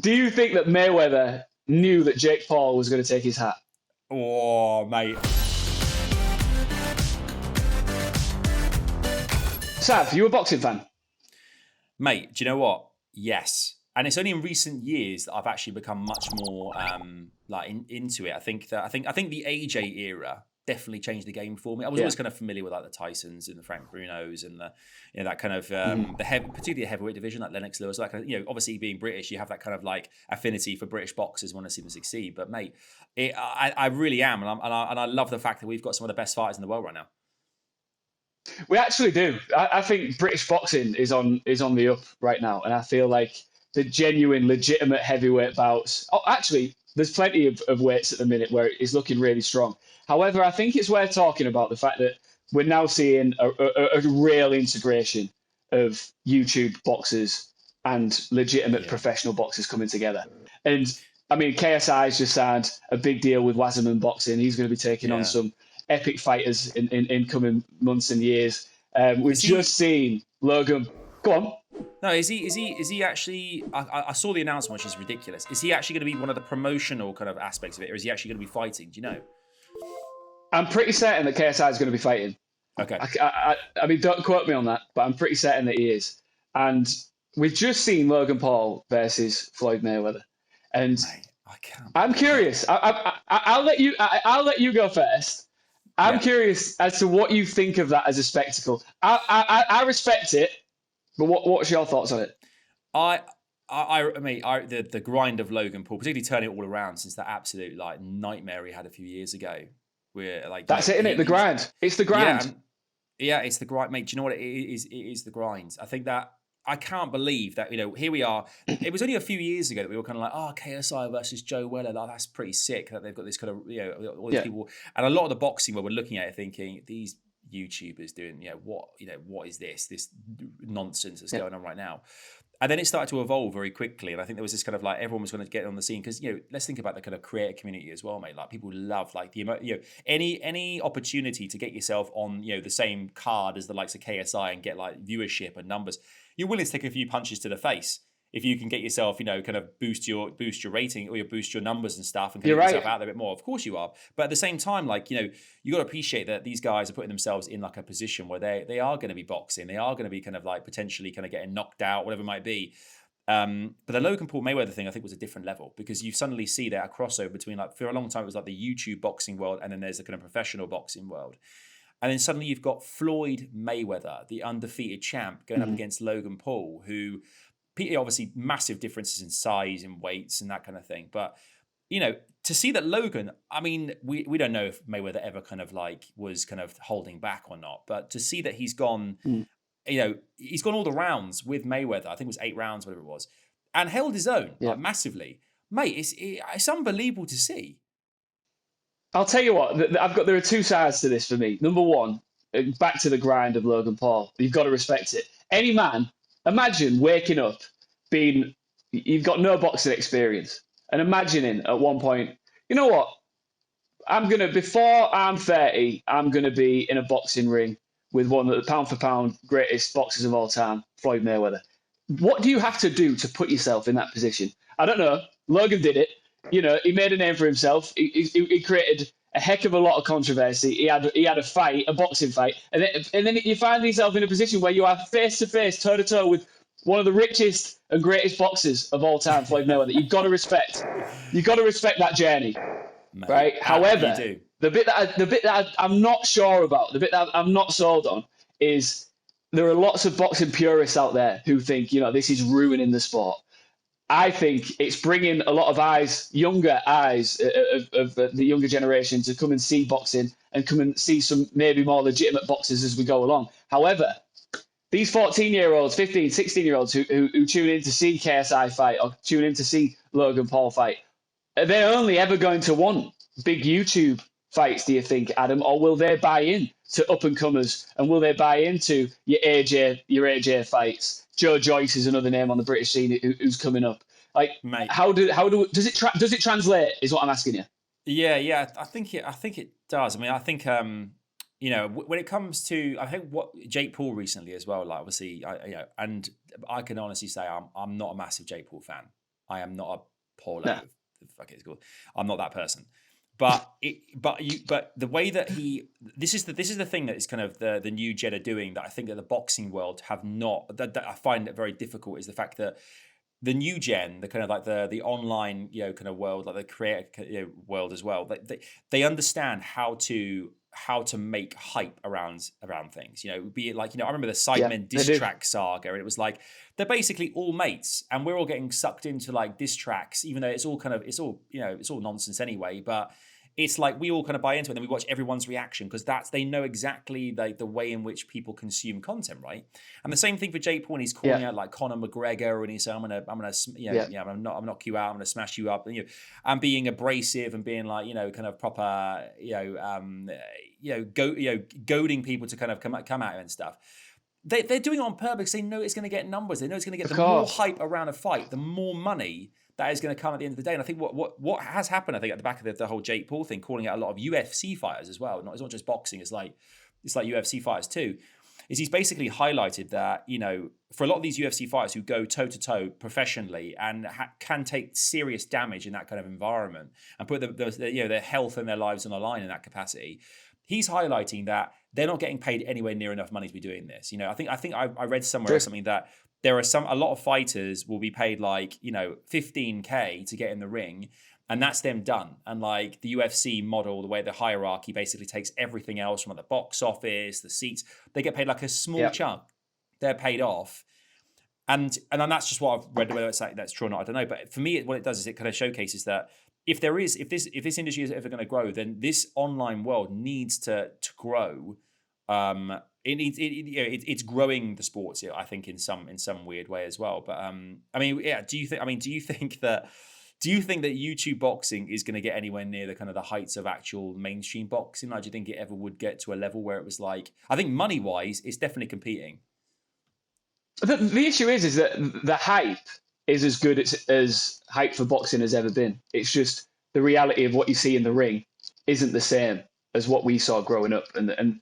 Do you think that Mayweather knew that Jake Paul was going to take his hat? Oh, mate. Sav, you a boxing fan? Mate, do you know what? Yes. And it's only in recent years that I've actually become much more into it. I think the AJ era definitely changed the game for me. I was always kind of familiar with like the Tysons and the Frank Brunos and the that kind of particularly the heavyweight division, like Lennox Lewis. Like obviously being British, you have that kind of like affinity for British boxers, want to see them succeed. But mate, I really am, and I love the fact that we've got some of the best fighters in the world right now. We actually do. I think British boxing is on the up right now, and I feel like the genuine, legitimate heavyweight bouts. Oh, actually, there's plenty of weights at the minute where it's looking really strong. However, I think it's worth talking about the fact that we're now seeing a real integration of YouTube boxers and legitimate professional boxers coming together. And I mean, KSI's just signed a big deal with Wasserman Boxing. He's going to be taking on some epic fighters in coming months and years. We've just seen Logan. Go on. No, is he actually? I saw the announcement, which is ridiculous. Is he actually going to be one of the promotional kind of aspects of it, or is he actually going to be fighting? Do you know? I'm pretty certain that KSI is going to be fighting. Okay. I mean, don't quote me on that, but I'm pretty certain that he is. And we've just seen Logan Paul versus Floyd Mayweather, and Mate, I can't. I'm curious. I'll let you go first. I'm curious as to what you think of that as a spectacle. I respect it, but what's your thoughts on it? The grind of Logan Paul, particularly turning it all around since that absolute like nightmare he had a few years ago. Where like that's it, isn't it? The grind. It's the grind. Yeah, it's the grind, mate. Do you know what it is? It is the grind. I think that I can't believe that here we are. It was only a few years ago that we were kind of like, KSI versus Joe Weller. Like, that's pretty sick that they've got this kind of all these people, and a lot of the boxing where we're looking at it thinking these YouTubers doing what is this nonsense that's going on right now. And then it started to evolve very quickly. And I think there was this kind of like everyone was going to get on the scene because, let's think about the kind of creator community as well, mate. Like people love like any opportunity to get yourself on, the same card as the likes of KSI and get like viewership and numbers. You're willing to take a few punches to the face if you can get yourself, kind of boost your rating or boost your numbers and stuff and get yourself out there a bit more. Of course you are. But at the same time, like, you got to appreciate that these guys are putting themselves in like a position where they are going to be boxing. They are going to be kind of like potentially kind of getting knocked out, whatever it might be. But the Logan Paul Mayweather thing, I think, was a different level because you suddenly see that a crossover between like, for a long time, it was like the YouTube boxing world and then there's the kind of professional boxing world. And then suddenly you've got Floyd Mayweather, the undefeated champ, going up against Logan Paul, who obviously massive differences in size and weights and that kind of thing. But, to see that Logan, I mean, we don't know if Mayweather ever kind of like was kind of holding back or not. But to see that he's gone, he's gone all the rounds with Mayweather. I think it was 8 rounds, whatever it was, and held his own like, massively. Mate, it's unbelievable to see. I'll tell you what, there are two sides to this for me. Number one, back to the grind of Logan Paul. You've got to respect it. Any man, imagine waking up you've got no boxing experience and imagining at one point, you know what? Before I'm 30, I'm going to be in a boxing ring with one of the pound for pound greatest boxers of all time, Floyd Mayweather. What do you have to do to put yourself in that position? I don't know. Logan did it. He made a name for himself. He created a heck of a lot of controversy. He had a fight, a boxing fight, and then you find yourself in a position where you are face to face, toe to toe with one of the richest and greatest boxers of all time, Floyd Mayweather. You've got to respect that journey, mate, right? However, the bit that I'm not sure about, the bit that I'm not sold on, is there are lots of boxing purists out there who think this is ruining the sport. I think it's bringing a lot of younger eyes of the younger generation to come and see boxing and come and see some maybe more legitimate boxers as we go along. However, these 14-year-olds, 15, 16-year-olds who tune in to see KSI fight or tune in to see Logan Paul fight, they're only ever going to want big YouTube fights, do you think, Adam? Or will they buy in to up-and-comers? And will they buy into your AJ fights? Joe Joyce is another name on the British scene who's coming up. Like, mate, does it translate? Is what I'm asking you. Yeah. I think it does. I mean, I think when it comes to, I think what Jake Paul recently as well. Like, obviously, and I can honestly say I'm not a massive Jake Paul fan. I am not a Paulo. No. Fuck it's called. I'm not that person. But the way that this is the thing that is kind of the new gen are doing that I think that the boxing world have not, that I find it very difficult, is the fact that the new gen, the kind of like the online, kind of world, like the creator world as well, they understand how to make hype around things, be it like, I remember the Sidemen diss track saga, and it was like, they're basically all mates and we're all getting sucked into like diss tracks, even though it's all nonsense anyway, but it's like we all kind of buy into it, and then we watch everyone's reaction because they know exactly like the way in which people consume content, right? And the same thing for Jake Paul, when he's calling out like Conor McGregor, and he's saying, I'm not knock you out, I'm gonna smash you up, and being abrasive and being like, kind of proper, goading people to kind of come at him and stuff. They're doing it on purpose. They know it's going to get numbers. They know it's going to get more hype around a fight, the more money that is going to come at the end of the day. And I think what has happened, I think, at the back of the whole Jake Paul thing, calling out a lot of UFC fighters as well. It's not just boxing. It's like UFC fighters too. Is he's basically highlighted that, for a lot of these UFC fighters who go toe to toe professionally and can take serious damage in that kind of environment and put their health and their lives on the line in that capacity. He's highlighting that they're not getting paid anywhere near enough money to be doing this. I think I read somewhere something that there are a lot of fighters will be paid like, $15K to get in the ring, and that's them done. And like the UFC model, the way the hierarchy basically takes everything else from the box office, the seats, they get paid like a small chunk. They're paid off. And then that's just what I've read. Whether that's true or not, I don't know. But for me, what it does is it kind of showcases that if this industry is ever going to grow, then this online world needs to grow. It's growing the sports, I think, in some weird way as well. But do you think that YouTube boxing is going to get anywhere near the kind of the heights of actual mainstream boxing? Like, do you think it ever would get to a level where it was like, I think money wise, it's definitely competing. The issue is that the hype is as good as hype for boxing has ever been. It's just the reality of what you see in the ring isn't the same as what we saw growing up, and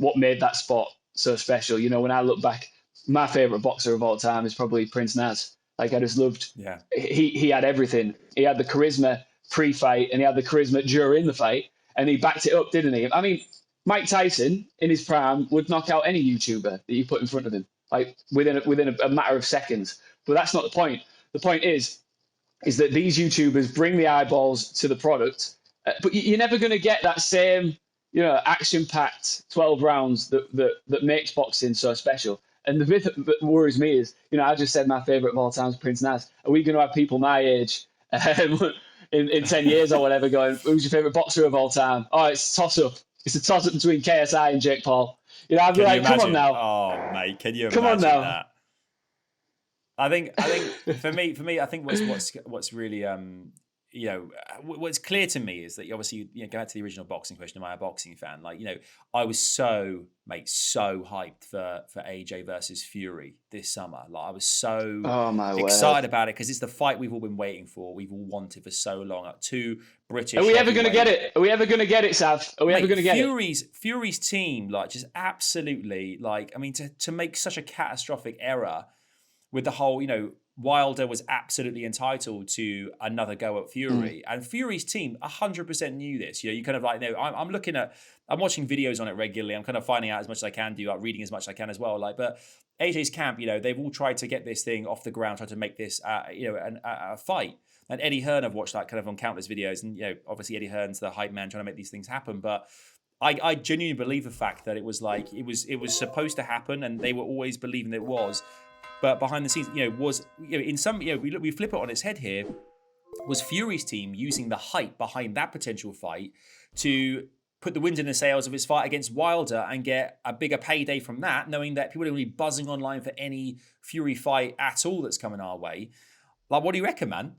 what made that sport so special. When I look back, my favorite boxer of all time is probably Prince Naz. Like, I just loved. Yeah. He had everything. He had the charisma pre-fight, and he had the charisma during the fight, and he backed it up, didn't he? I mean, Mike Tyson in his prime would knock out any YouTuber that you put in front of him, like within a matter of seconds. But that's not the point. The point is that these YouTubers bring the eyeballs to the product, but you're never going to get that same, action-packed 12 rounds that makes boxing so special. And the bit that worries me is, I just said my favorite of all time is Prince Naz. Are we going to have people my age in 10 years or whatever going, who's your favorite boxer of all time? Oh, it's a toss-up. It's a toss-up between KSI and Jake Paul. I'd be like, come on now. Oh, mate, can you imagine that? I think for me, I think what's really what's clear to me is that obviously, go back to the original boxing question, am I a boxing fan? Like, I was so hyped for AJ versus Fury this summer. Like, I was so excited about it because it's the fight we've all been waiting for. We've all wanted for so long. Like, two British. Are we ever going to get it? Are we ever going to get it, Sav? Are we ever going to get it? Fury's team, like, just absolutely, like, I mean, to make such a catastrophic error with the whole, Wilder was absolutely entitled to another go at Fury, and Fury's team 100% knew this. You kind of like, I'm watching videos on it regularly. I'm kind of finding out as much as I can do, like reading as much as I can as well. Like, but AJ's camp, they've all tried to get this thing off the ground, tried to make this, a fight. And Eddie Hearn, I've watched that kind of on countless videos, and obviously Eddie Hearn's the hype man trying to make these things happen, but. I genuinely believe the fact that it was like it was supposed to happen, and they were always believing that it was. But behind the scenes, in some, we flip it on its head here. Was Fury's team using the hype behind that potential fight to put the wind in the sails of his fight against Wilder and get a bigger payday from that, knowing that people are going to be buzzing online for any Fury fight at all that's coming our way? Like, what do you reckon, man?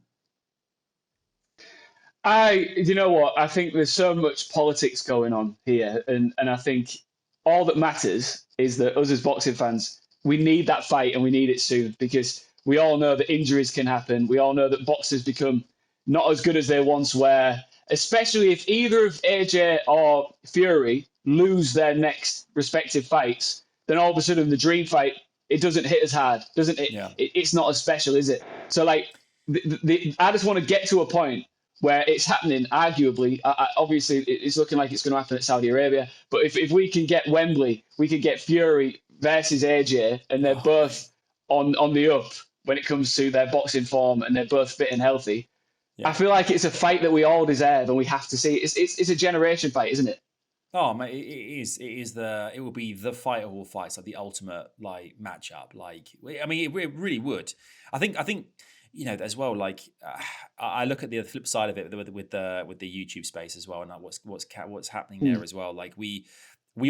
You know what? I think there's so much politics going on here, and I think all that matters is that us as boxing fans, we need that fight, and we need it soon, because we all know that injuries can happen. We all know that boxers become not as good as they once were, especially if either of AJ or Fury lose their next respective fights. Then all of a sudden, the dream fight, it doesn't hit as hard, doesn't it? Yeah. It's not as special, is it? So, like, I just want to get to a point where it's happening. Arguably, obviously, it's looking like it's going to happen at Saudi Arabia. But if we can get Wembley, we can get Fury versus AJ, and they're Oh, mate. both on the up when it comes to their boxing form, and they're both fit and healthy. I Yeah. feel like it's a fight that we all deserve, and we have to see. It's a generation fight, isn't it? Oh, mate, it is. It is the. It will be the fight of all fights, like the ultimate like matchup. Like, I mean, it really would. I think. As well. Like, I look at the flip side of it with the YouTube space as well, and like what's happening Hmm. there as well. Like we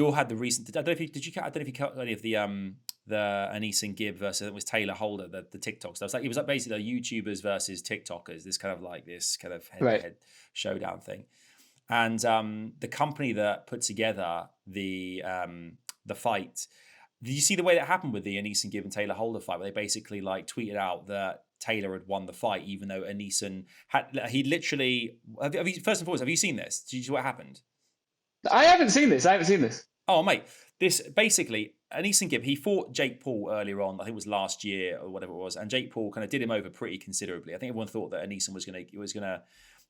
all had the recent. I don't know if you did. I don't know if you caught any of the Anise and Gibb versus it was Taylor Holder, the TikTok stuff. It was like basically YouTubers versus TikTokers. This kind of head to Right. head showdown thing. And the company that put together the fight, did you see the way that happened with the Anise and Gibb and Taylor Holder fight, where they basically like tweeted out that Taylor had won the fight, even though Anise he literally. First and foremost, have you seen this? Did you see what happened? I haven't seen this. Oh, mate, this basically Anise and Gibb. He fought Jake Paul earlier on. I think it was last year or whatever it was, and Jake Paul kind of did him over pretty considerably. I think everyone thought that Anise was gonna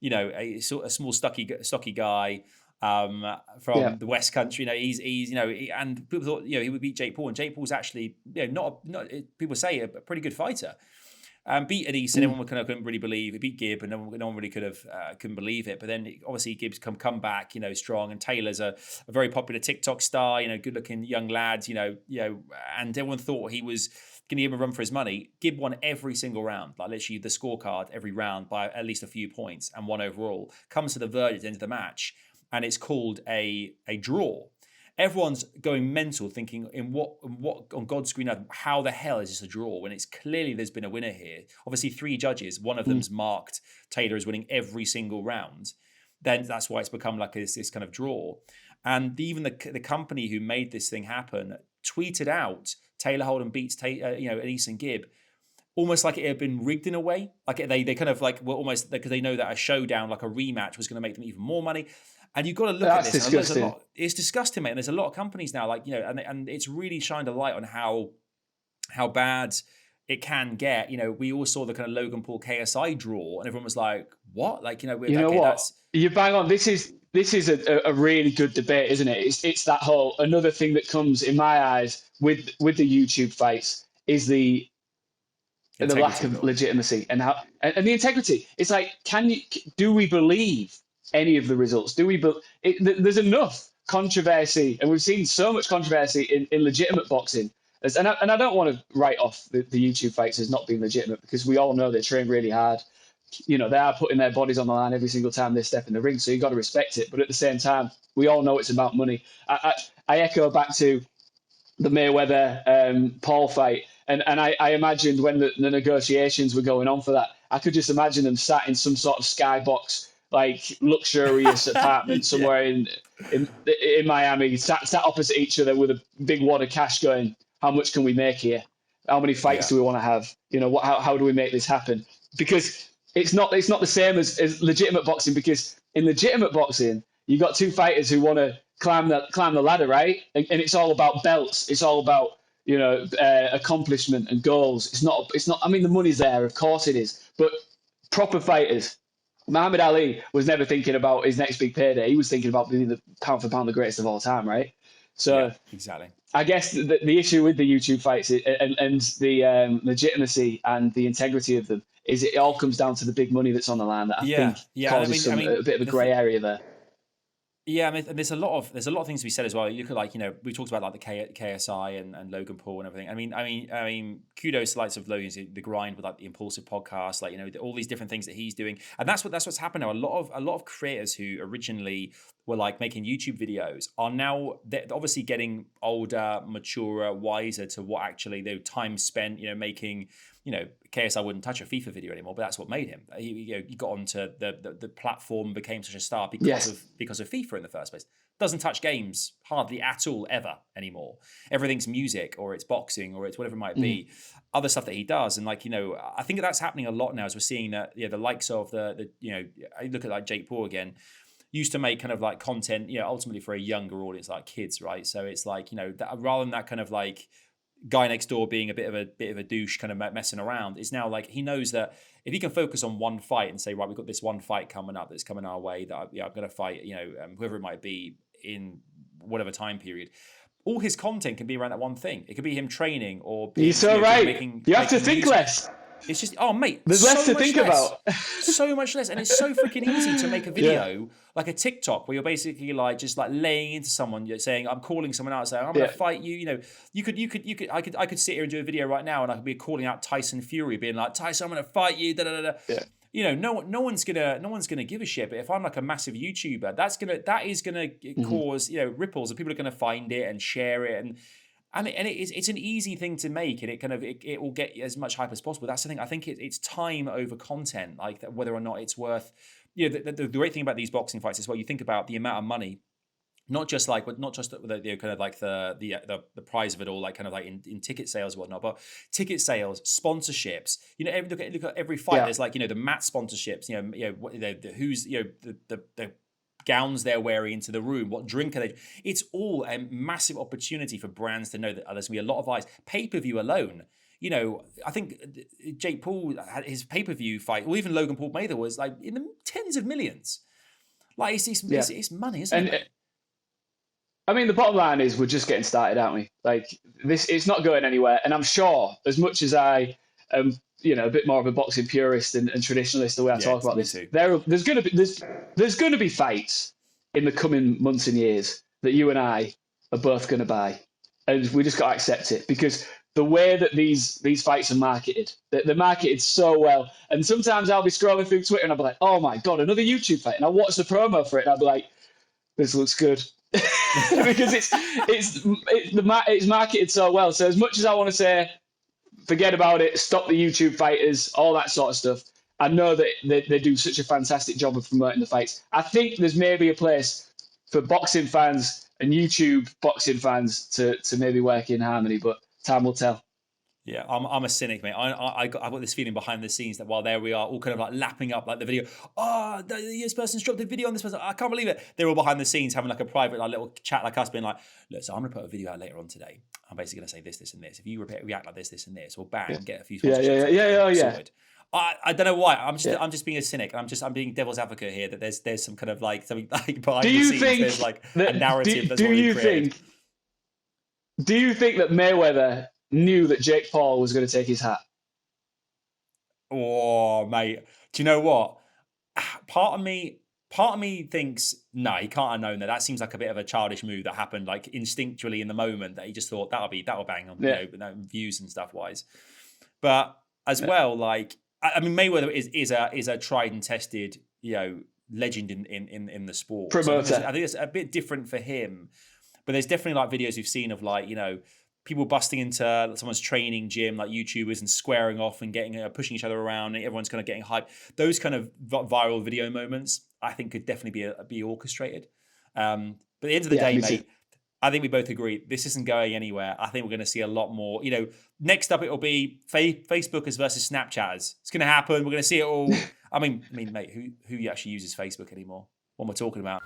a small stocky guy from Yeah. the West Country. He's and people thought he would beat Jake Paul, and Jake Paul's actually not people say a pretty good fighter. Beat Anise, and everyone kind of couldn't really believe it. Beat Gibb, and no one really couldn't believe it. But then obviously Gibb's come back, strong, and Taylor's a very popular TikTok star, good looking young lad, and everyone thought he was going to give him a run for his money. Gibb won every single round, like literally the scorecard every round by at least a few points, and won overall. Comes to the verdict at the end of the match, and it's called a draw. Everyone's going mental, thinking in what on God's green earth, how the hell is this a draw when it's clearly there's been a winner here? Obviously, 3 judges, one of them's marked Taylor as winning every single round. Then that's why it's become like this kind of draw. And even the company who made this thing happen tweeted out Taylor Holden beats Anise and Gibb, almost like it had been rigged in a way. Like they kind of like were almost because they know that a showdown, like a rematch, was going to make them even more money. And you've got to look at this. Disgusting. It's disgusting, mate. And there's a lot of companies now, and it's really shined a light on how bad it can get. We all saw the kind of Logan Paul KSI draw, and everyone was like, "What?" You bang on. This is a really good debate, isn't it? It's that whole another thing that comes in my eyes with the YouTube fights is the lack of legitimacy and the integrity. It's like, do we believe any of the results? There's enough controversy, and we've seen so much controversy in legitimate boxing. And I don't want to write off the YouTube fights as not being legitimate, because we all know they train really hard. They are putting their bodies on the line every single time they step in the ring, so you've got to respect it. But at the same time, we all know it's about money. I echo back to the Mayweather Paul fight, and I imagined when the negotiations were going on for that, I could just imagine them sat in some sort of skybox, like luxurious apartment somewhere in Miami, sat opposite each other with a big wad of cash, going, "How much can we make here? How many fights do we want to have? How do we make this happen?" Because it's not the same as legitimate boxing, because in legitimate boxing, you got 2 fighters who want to climb the ladder, right? And it's all about belts. It's all about accomplishment and goals. It's not. I mean, the money's there, of course it is. But proper fighters, Muhammad Ali was never thinking about his next big payday. He was thinking about being the pound for pound the greatest of all time, right? So yeah, exactly. I guess the issue with the YouTube fights and the legitimacy and the integrity of them is it all comes down to the big money that's on the line that I think causes a bit of a grey area there. Yeah, I mean, there's a lot of things to be said as well. You look at we talked about like the KSI and Logan Paul and everything. I mean, kudos to of Logan's the grind with like the Impulsive podcast, all these different things that he's doing, and that's what's happened now. A lot of creators who originally were like making YouTube videos are now they're obviously getting older, maturer, wiser to what actually their time spent, making. KSI wouldn't touch a FIFA video anymore, but that's what made him. He got onto the platform, became such a star because of FIFA in the first place. Doesn't touch games hardly at all ever anymore. Everything's music, or it's boxing, or it's whatever it might be. Other stuff that he does, and I think that's happening a lot now as we're seeing that the likes of the I look at like Jake Paul again. Used to make kind of like content, ultimately for a younger audience, like kids, right? So it's like, rather than that kind of like guy next door being a bit of a douche, kind of messing around. It's now like he knows that if he can focus on one fight and say, right, we've got this one fight coming up that's coming our way that I'm going to fight, whoever it might be in whatever time period. All his content can be around that one thing. It could be him training or You're so right. You have to think music. less. It's just, oh mate, there's less to think about. So much less, and it's so freaking easy to make a video like a TikTok where you're basically like just like laying into someone. You're saying, I'm calling someone out, saying I'm going to fight you. I could sit here and do a video right now, and I could be calling out Tyson Fury, being like, Tyson, I'm going to fight you. Da da da. Yeah. No one's gonna give a shit. But if I'm like a massive YouTuber, that is gonna cause ripples, and people are gonna find it and share it and it's an easy thing to make, and it will get as much hype as possible. That's the thing. I think it's time over content, like that, whether or not it's worth. The great thing about these boxing fights is, well, you think about the amount of money, not just the kind of like the prize of it all, like kind of like in ticket sales and whatnot, but ticket sales, sponsorships. Look at every fight. There's like the mat sponsorships. Who's the gowns they're wearing into the room, what drink are they? It's all a massive opportunity for brands to know that there's going to be a lot of eyes. Pay-per-view alone, I think Jake Paul had his pay-per-view fight, or even Logan Paul Mayweather was like in the tens of millions. Like it's money, isn't it? I mean, the bottom line is we're just getting started, aren't we? Like it's not going anywhere. And I'm sure, as much as I am, a bit more of a boxing purist and traditionalist, the way I talk about this, there's going to be fights in the coming months and years that you and I are both going to buy, and we just got to accept it, because the way that these fights are marketed, they're marketed so well. And sometimes I'll be scrolling through Twitter and I'll be like, oh my god, another YouTube fight, and I'll watch the promo for it and I'll be like, this looks good. Because it's marketed so well. So as much as I want to say, forget about it, stop the YouTube fighters, all that sort of stuff, I know that they do such a fantastic job of promoting the fights. I think there's maybe a place for boxing fans and YouTube boxing fans to maybe work in harmony, but time will tell. Yeah, I'm a cynic, mate. I've got this feeling behind the scenes that while there we are, all kind of like lapping up like the video. Oh, this person's dropped a video on this person. I can't believe it. They're all behind the scenes having like a private like little chat like us, being like, look, so I'm going to put a video out later on today. I'm basically going to say this, and this. If you react like this, and this, or bang, get a few sponsorships. Yeah. I don't know why. I'm just being a cynic, and I'm being devil's advocate here. That there's some kind of like something like behind the scenes. There's like a narrative that's already created. Do you think that Mayweather knew that Jake Paul was going to take his hat? Oh, mate. Do you know what? Part of me thinks, no, he can't have known that. That seems like a bit of a childish move that happened like instinctually in the moment, that he just thought that'll bang on views and stuff wise. But as well, like, I mean, Mayweather is a tried and tested, legend in the sport. Promoter. So I think it's a bit different for him. But there's definitely like videos we've seen of like, people busting into someone's training gym, like YouTubers, and squaring off and getting pushing each other around, and everyone's kind of getting hyped. Those kind of viral video moments, I think, could definitely be orchestrated. But at the end of the day, mate, I think we both agree this isn't going anywhere. I think we're going to see a lot more. Next up, it'll be Facebookers versus Snapchatters. It's going to happen. We're going to see it all. I mean, mate, who actually uses Facebook anymore? What am I talking about?